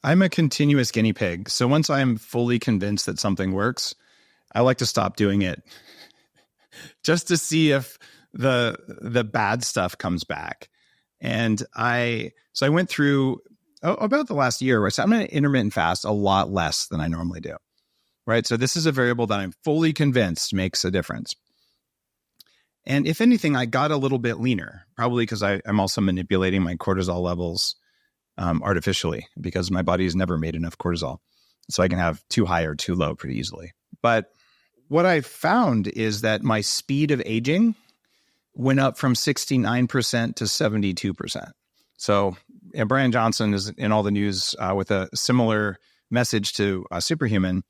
I'm a continuous guinea pig. So once I'm fully convinced that something works, I like to stop doing it just to see if the bad stuff comes back. And I went through about the last year where I said, I'm going to intermittent fast a lot less than I normally do. Right. So this is a variable that I'm fully convinced makes a difference. And if anything, I got a little bit leaner, probably because I'm also manipulating my cortisol levels artificially, because my body has never made enough cortisol. So I can have too high or too low pretty easily. But what I found is that my speed of aging went up from 69% to 72%. So Brian Johnson is in all the news with a similar message to Superhuman.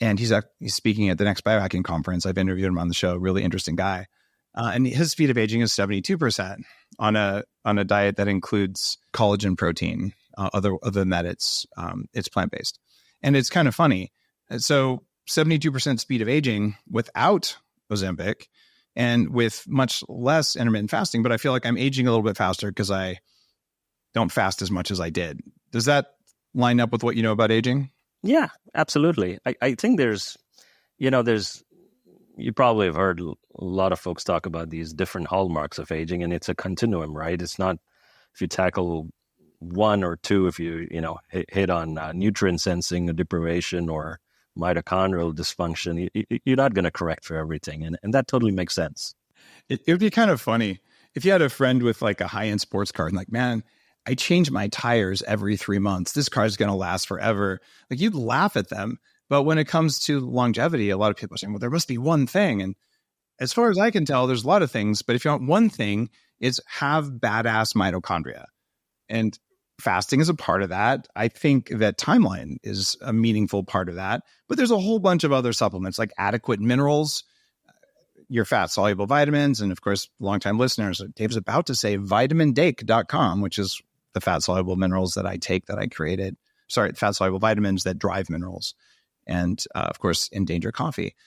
And he's speaking at the next biohacking conference. I've interviewed him on the show. Really interesting guy. And his speed of aging is 72% on a diet that includes collagen protein. Other than that, it's plant-based. And it's kind of funny. So 72% speed of aging without Ozempic and with much less intermittent fasting. But I feel like I'm aging a little bit faster because I don't fast as much as I did. Does that line up with what you know about aging? Yeah, absolutely. I think you probably have heard a lot of folks talk about these different hallmarks of aging, and it's a continuum, right? It's not if you tackle one or two, if you hit on nutrient sensing deprivation or mitochondrial dysfunction, you're not going to correct for everything. And that totally makes sense. It would be kind of funny if you had a friend with like a high-end sports car and like, man, I change my tires every 3 months. This car is going to last forever. Like, you'd laugh at them. But when it comes to longevity, a lot of people are saying, well, there must be one thing. And as far as I can tell, there's a lot of things. But if you want one thing, is have badass mitochondria. And fasting is a part of that. I think that timeline is a meaningful part of that. But there's a whole bunch of other supplements like adequate minerals, your fat-soluble vitamins. And of course, longtime listeners, Dave's about to say vitamindake.com, which is the fat-soluble minerals that I take that I created. Sorry, fat-soluble vitamins that drive minerals. And of course, Endanger Coffee.